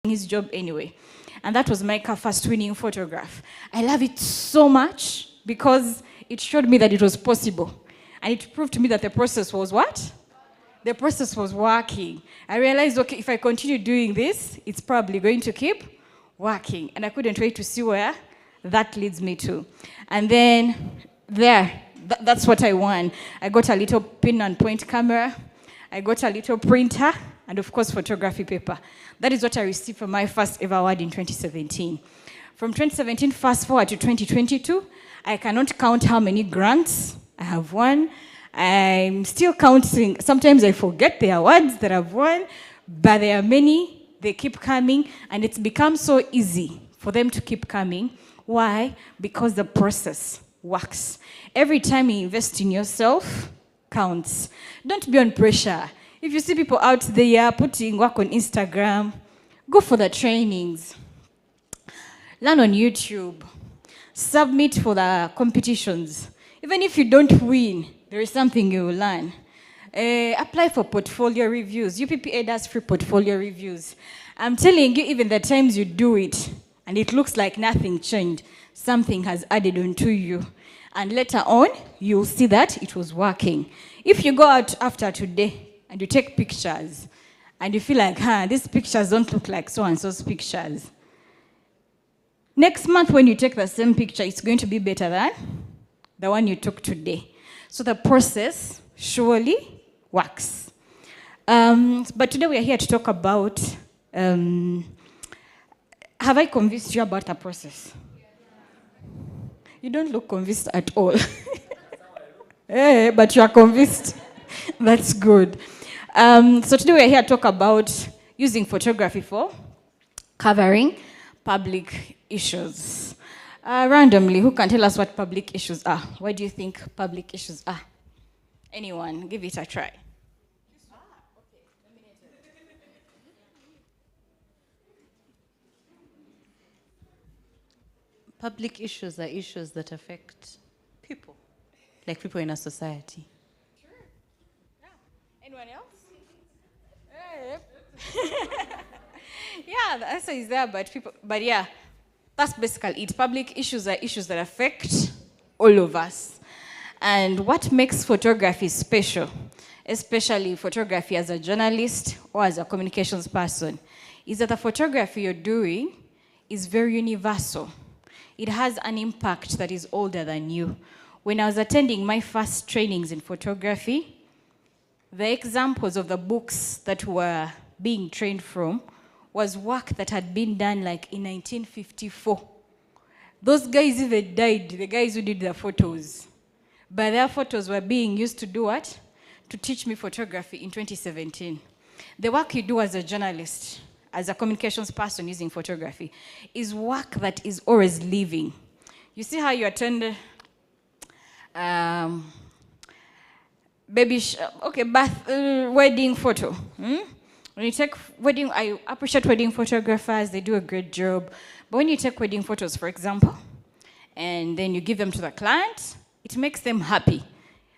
his job anyway. And that was my first winning photograph. I love it so much because it showed me that it was possible. And it proved to me that the process was what? The process was working. I realized, okay, if I continue doing this, it's probably going to keep working. And I couldn't wait to see where that leads me to. And then that's what I won. I got a little pin and point camera. I got a little printer. And of course, photography paper. That is what I received for my first ever award in 2017. From 2017, fast forward to 2022, I cannot count how many grants I have won. I'm still counting. Sometimes I forget the awards that I've won, but there are many. They keep coming, and it's become so easy for them to keep coming. Why? Because the process works. Every time you invest in yourself counts. Don't be on pressure. If you see people out there putting work on Instagram, go for the trainings. Learn on YouTube. Submit for the competitions. Even if you don't win, there is something you will learn. Apply for portfolio reviews. UPPA does free portfolio reviews. I'm telling you, even the times you do it, and it looks like nothing changed, something has added on to you. And later on, you'll see that it was working. If you go out after today and you take pictures, and you feel like, these pictures don't look like so-and-so's pictures, next month when you take the same picture, it's going to be better than the one you took today. So the process surely works. But today we are here to talk about, have I convinced you about the process? You don't look convinced at all. Hey, but you are convinced. That's good. So today we are here to talk about using photography for covering public issues. Randomly, who can tell us what public issues are? What do you think public issues are? Anyone? Give it a try. Public issues are issues that affect people, like people in a society. Sure. Yeah. Anyone else? Yeah, the answer is there, but yeah, that's basically it. Public issues are issues that affect all of us. And what makes photography special, especially photography as a journalist or as a communications person, is that the photography you're doing is very universal. It has an impact that is older than you. When I was attending my first trainings in photography, the examples of the books that were being trained from was work that had been done like in 1954. Those guys even died, the guys who did the photos. But their photos were being used to do what? To teach me photography in 2017. The work you do as a journalist, as a communications person using photography, is work that is always living. You see how you attend wedding photo. When you take wedding, I appreciate wedding photographers, they do a great job. But when you take wedding photos, for example, and then you give them to the client, it makes them happy.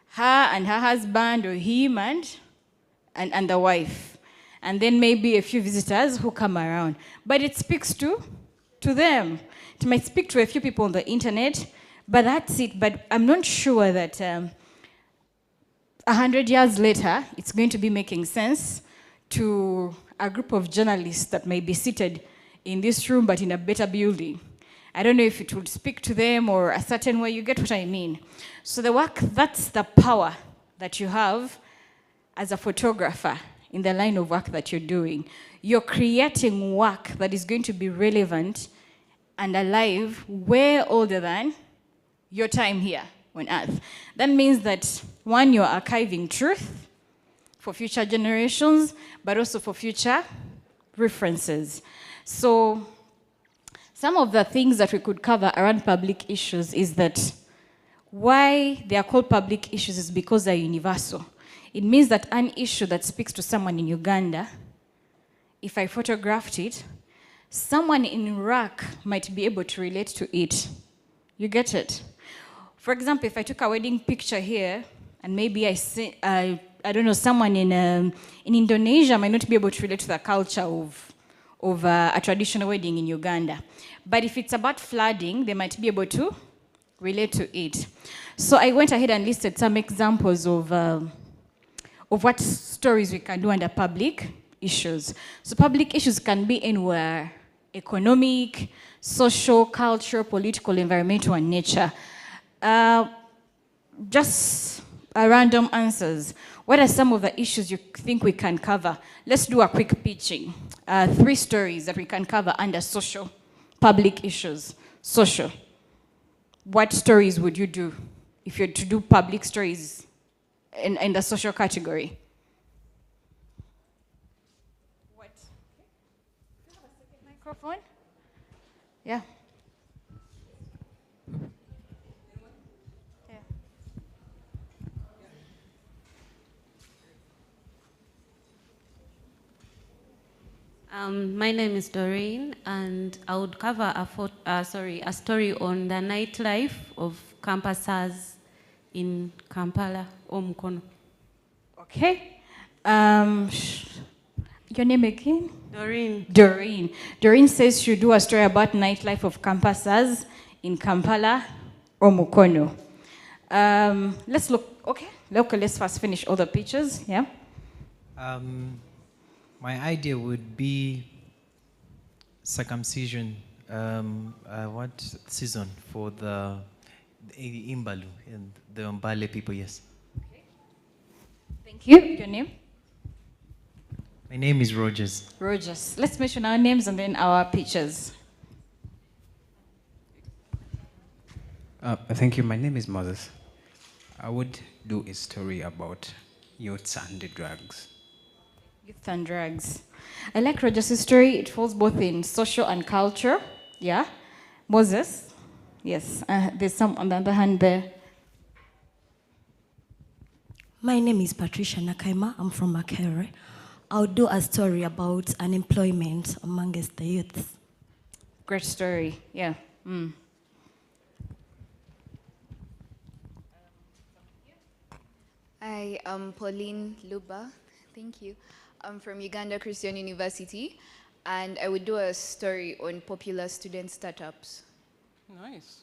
Her and her husband, or him and the wife. And then maybe a few visitors who come around. But it speaks to them. It might speak to a few people on the internet, but that's it. But I'm not sure that 100 years later, it's going to be making sense to a group of journalists that may be seated in this room, but in a better building. I don't know if it would speak to them or a certain way. You get what I mean? So the work, that's the power that you have as a photographer in the line of work that you're doing. You're creating work that is going to be relevant and alive way older than your time here on Earth. That means that, one, you're archiving truth for future generations, but also for future references. So some of the things that we could cover around public issues is that why they are called public issues is because they're universal. It means that an issue that speaks to someone in Uganda, if I photographed it, someone in Iraq might be able to relate to it. You get it? For example, if I took a wedding picture here, and maybe I don't know, someone in Indonesia might not be able to relate to the culture of of a traditional wedding in Uganda. But if it's about flooding, they might be able to relate to it. So I went ahead and listed some examples of what stories we can do under public issues. So public issues can be anywhere: economic, social, cultural, political, environmental, and nature. Just random answers. What are some of the issues you think we can cover? Let's do a quick pitching. 3 stories that we can cover under social, public issues. Social. What stories would you do if you're to do public stories in the social category? What? Do you have a second microphone? Yeah. My name is Doreen, and I would cover a story on the nightlife of campuses in Kampala or Mukono. Okay. Your name again? Doreen. Doreen. Doreen says she'll do a story about nightlife of campuses in Kampala or Mukono. Let's look. Okay. Let's first finish all the pictures. Yeah. My idea would be circumcision. What season for the Imbalu and the Mbale people? Yes. Okay. Thank you. Your name? My name is Rogers. Rogers. Let's mention our names and then our pictures. Thank you. My name is Moses. I would do a story about youths and the drugs. Youth and drugs. I like Rogers' story. It falls both in social and culture. Yeah. Moses? Yes. There's some on the other hand there. My name is Patricia Nakaima. I'm from Makerere. I'll do a story about unemployment amongst the youths. Great story. Yeah. I am Pauline Luba. Thank you. I'm from Uganda Christian University, and I would do a story on popular student startups. Nice.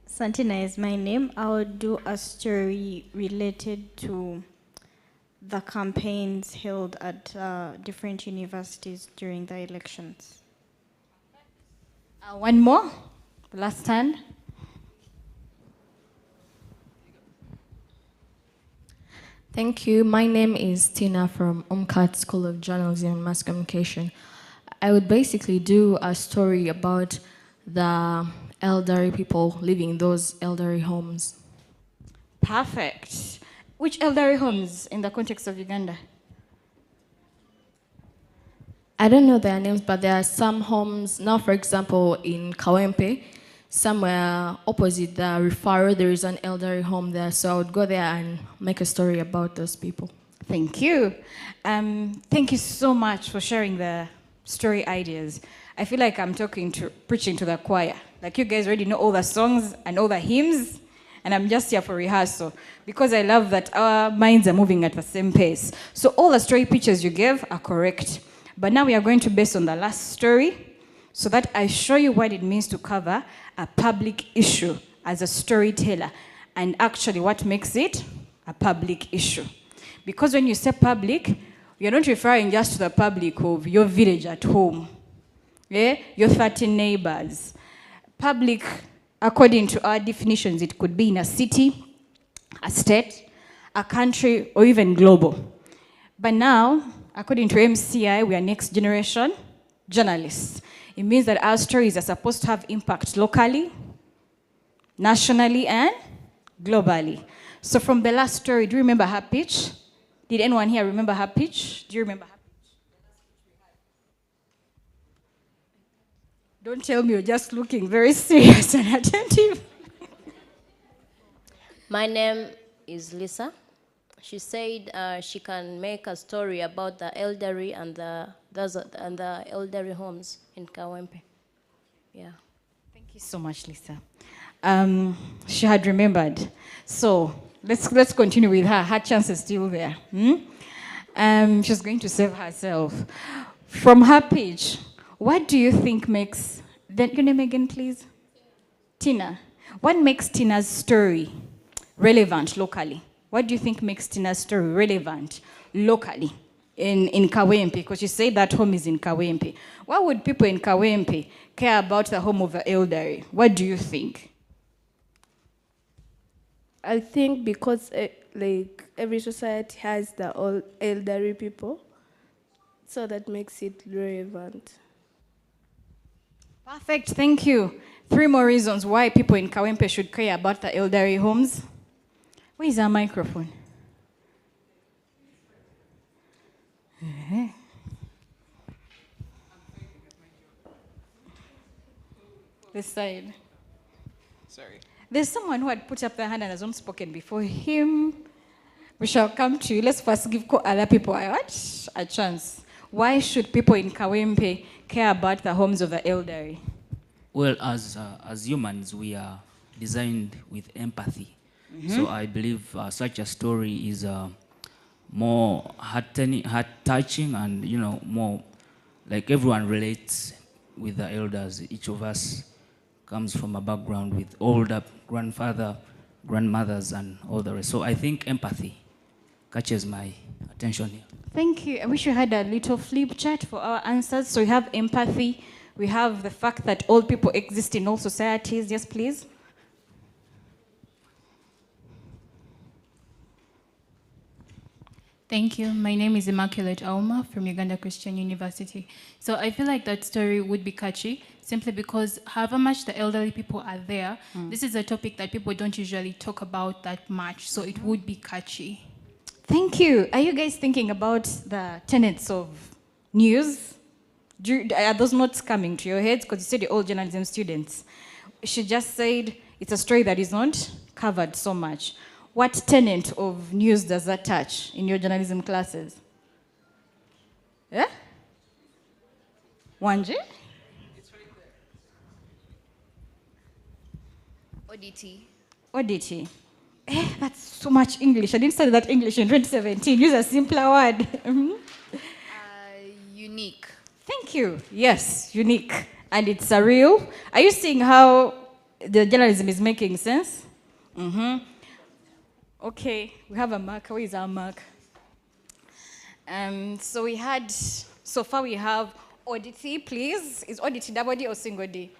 Santina is my name. I will do a story related to the campaigns held at different universities during the elections. One more. Last time. Thank you. My name is Tina from UMCAT School of Journalism and Mass Communication. I would basically do a story about the elderly people living in those elderly homes. Perfect. Which elderly homes in the context of Uganda? I don't know their names, but there are some homes, now for example, in Kawempe, somewhere opposite the referral, there is an elderly home there. So I would go there and make a story about those people. Thank you. Thank you so much for sharing the story ideas. I feel like I'm preaching to the choir. Like you guys already know all the songs and all the hymns, and I'm just here for rehearsal because I love that our minds are moving at the same pace. So all the story pictures you gave are correct. But now we are going to base on the last story so that I show you what it means to cover a public issue as a storyteller and actually what makes it a public issue. Because when you say public, you're not referring just to the public of your village at home, your 30 neighbors. Public, according to our definitions, it could be in a city, a state, a country, or even global. But now, according to MCI, we are next generation journalists. It means that our stories are supposed to have impact locally, nationally, and globally. So from the last story, do you remember her pitch? Did anyone here remember her pitch? Do you remember her pitch? Don't tell me you're just looking very serious and attentive. My name is Lisa. She said she can make a story about the elderly and the elderly homes in Kawempe. Yeah. Thank you so much, Lisa. She had remembered. So Let's continue with her. Her chance is still there. She's going to save herself. From her page, what do you think makes... Your name again, please? Tina. What makes Tina's story relevant locally? What do you think makes Tina's story relevant locally in Kawempe? Because you say that home is in Kawempe. Why would people in Kawempe care about the home of the elderly? What do you think? I think because like every society has the old elderly people, so that makes it relevant. Perfect, thank you. 3 more reasons why people in Kawempe should care about the elderly homes. Where is our microphone? This side. Sorry. There's someone who had put up their hand and has not spoken before him. We shall come to you. Let's first give other people a chance. Why should people in Kawempe care about the homes of the elderly? Well, as humans, we are designed with empathy. So I believe such a story is more heart-touching and, you know, more like everyone relates with the elders. Each of us comes from a background with older grandfather, grandmothers, and all the rest. So I think empathy catches my attention here. Thank you. I wish you had a little flip chart for our answers. So we have empathy. We have the fact that old people exist in all societies. Yes, please. Thank you. My name is Immaculate Auma from Uganda Christian University. So I feel like that story would be catchy simply because however much the elderly people are there, this is a topic that people don't usually talk about that much. So it would be catchy. Thank you. Are you guys thinking about the tenets of news? Are those notes coming to your heads? Because you said you're all journalism students. She just said it's a story that is not covered so much. What tenet of news does that touch in your journalism classes? Yeah? Wanji? It's right there. Oddity. Oddity. That's so much English. I didn't study that English in 2017. Use a simpler word. Unique. Thank you. Yes, unique. And it's surreal. Are you seeing how the journalism is making sense? Okay, we have a mark. Where is our mark? So far we have oddity, please. Is oddity double D or single D?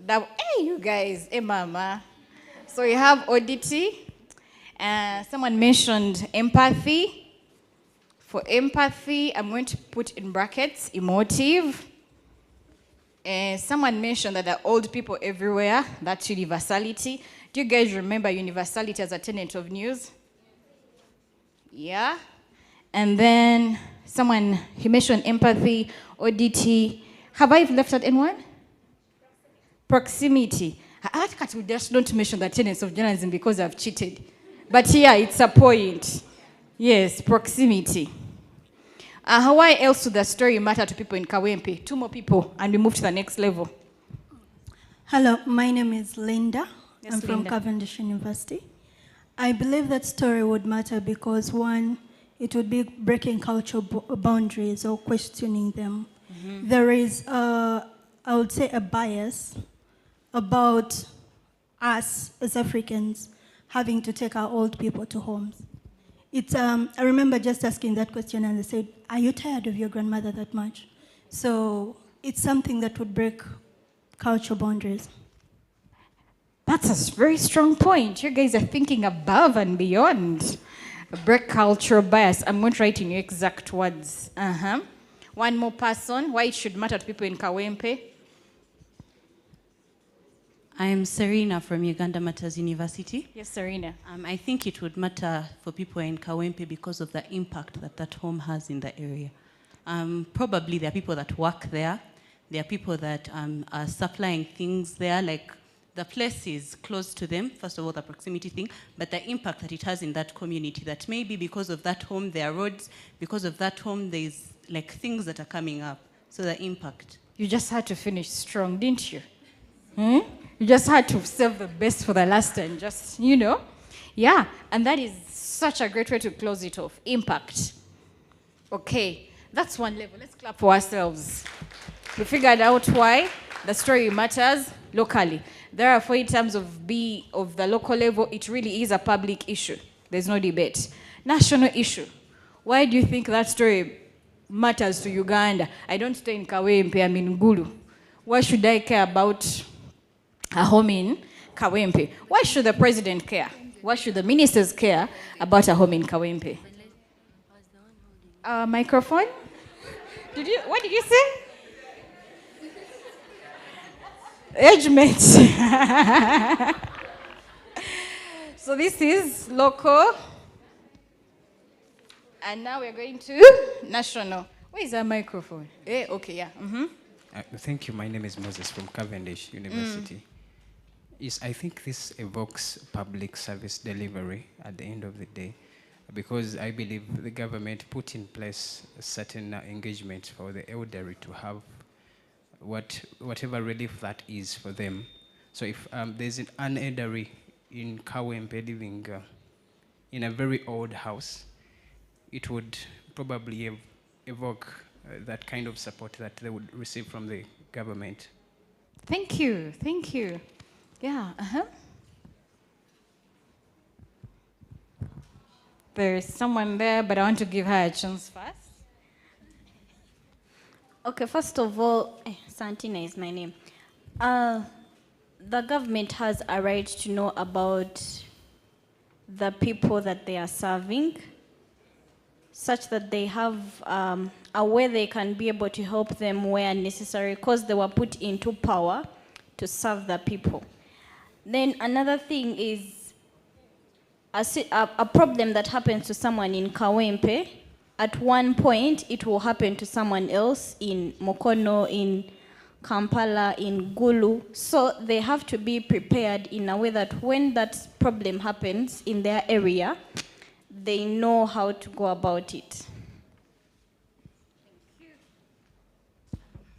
Double. Hey, you guys. Hey, mama. So we have oddity. Someone mentioned empathy. For empathy, I'm going to put in brackets, emotive. Someone mentioned that there are old people everywhere. That's universality. Do you guys remember universality as a tenet of news? Yeah. And then he mentioned empathy, oddity. Have I left out anyone? Proximity. I can't just don't mention the tenets of journalism because I've cheated. But yeah, it's a point. Yes, proximity. Why else would the story matter to people in Kawempe? 2 more people, and we move to the next level. Hello, my name is Linda. Yes, I'm from Linda. Cavendish University. I believe that story would matter because, one, it would be breaking cultural boundaries or questioning them. There is, I would say, a bias about us as Africans having to take our old people to homes. I remember just asking that question and they said, are you tired of your grandmother that much? So it's something that would break cultural boundaries. That's a very strong point. You guys are thinking above and beyond. Break cultural bias. I'm going to write in your exact words. One more person. Why it should matter to people in Kawempe? I'm Serena from Uganda Matters University. Yes, Serena. I think it would matter for people in Kawempe because of the impact that home has in the area. Probably there are people that work there. There are people that are supplying things there, like the place is close to them, first of all, the proximity thing, but the impact that it has in that community, that maybe because of that home, there are roads, because of that home, there's like things that are coming up. So the impact. You just had to finish strong, didn't you? You just had to save the best for the last and just, Yeah, and that is such a great way to close it off. Impact. Okay, that's one level. Let's clap for ourselves. We figured out why the story matters locally. Therefore, in terms of the local level, it really is a public issue. There's no debate. National issue. Why do you think that story matters to Uganda? I don't stay in Kawempe, I'm in Gulu. Why should I care about a home in Kawempe? Why should the president care? Why should the ministers care about a home in Kawempe? Microphone? What did you say? Age mates. So this is local. And now we're going to national. Where is our microphone? Okay, yeah. Thank you. My name is Moses from Cavendish University. Yes, I think this evokes public service delivery at the end of the day, because I believe the government put in place certain engagements for the elderly to have whatever relief that is for them. So if there's an elderly in Kawempe living in a very old house, it would probably evoke that kind of support that they would receive from the government. Thank you. Yeah, There's someone there, but I want to give her a chance first. Okay, first of all, Santina is my name. The government has a right to know about the people that they are serving, such that they have a way they can be able to help them where necessary, because they were put into power to serve the people. Then another thing is a problem that happens to someone in Kawempe, at one point it will happen to someone else in Mokono, in Kampala, in Gulu. So they have to be prepared in a way that when that problem happens in their area, they know how to go about it.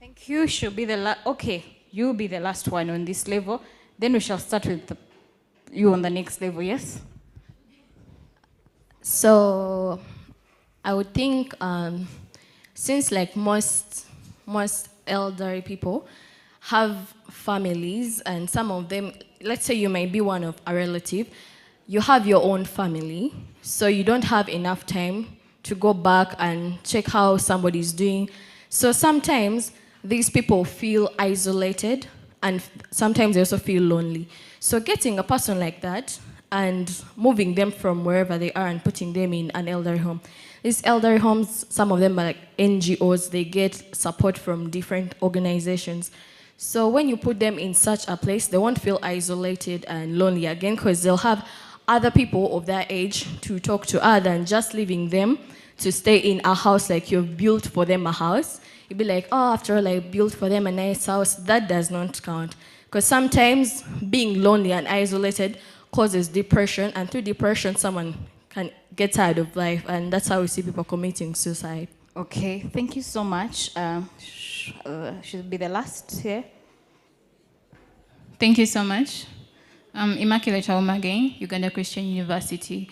Thank you. Should be the okay, you'll be the last one on this level. Then we shall start with you on the next level, yes? So I would think since like most elderly people have families, and some of them, let's say you may be one of a relative, you have your own family, so you don't have enough time to go back and check how somebody's doing. So sometimes these people feel isolated, and sometimes they also feel lonely. So getting a person like that and moving them from wherever they are and putting them in an elderly home. These elderly homes, some of them are like NGOs, they get support from different organizations. So when you put them in such a place, they won't feel isolated and lonely again, because they'll have other people of their age to talk to, other than just leaving them to stay in a house like you've built for them a house. You'd be like, oh, after all, I built for them a nice house. That does not count. Because sometimes being lonely and isolated causes depression, and through depression, someone can get tired of life, and that's how we see people committing suicide. Okay, thank you so much. Should be the last here. Thank you so much. Immaculate Auma again, Uganda Christian University.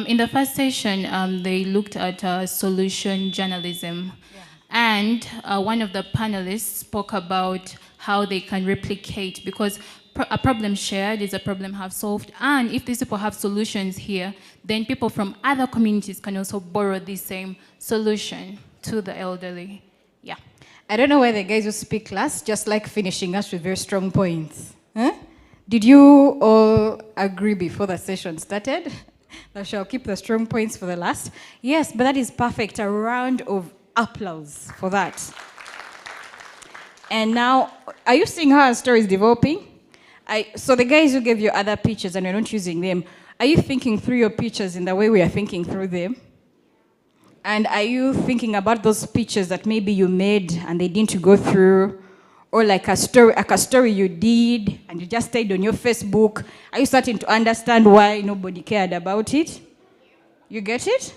In the first session, they looked at solution journalism. Yeah. And one of the panelists spoke about how they can replicate, because a problem shared is a problem half solved. And if these people have solutions here, then people from other communities can also borrow the same solution to the elderly. Yeah. I don't know why the guys who speak last just like finishing us with very strong points. Huh? Did you all agree before the session started? I shall keep the strong points for the last. Yes, but that is perfect. A round of applause for that. And now, are you seeing how our story is developing? So the guys who gave you other pictures and you're not using them, are you thinking through your pictures in the way we are thinking through them? And are you thinking about those pictures that maybe you made and they didn't go through? Or like a story you did and you just stayed on your Facebook? Are you starting to understand why nobody cared about it? You get it?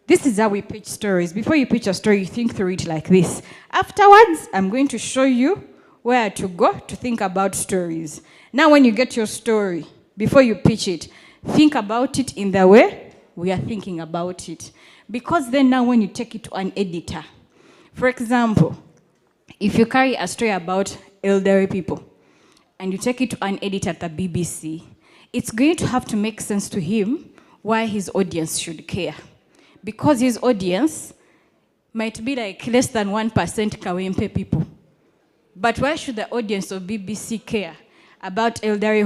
This is how we pitch stories. Before you pitch a story, you think through it like this. Afterwards, I'm going to show you where to go to think about stories. Now when you get your story, before you pitch it, think about it in the way we are thinking about it. Because then now when you take it to an editor, for example, if you carry a story about elderly people and you take it to an editor at the BBC, it's going to have to make sense to him why his audience should care. Because his audience might be like less than 1% Kawempe people. But why should the audience of BBC care about elderly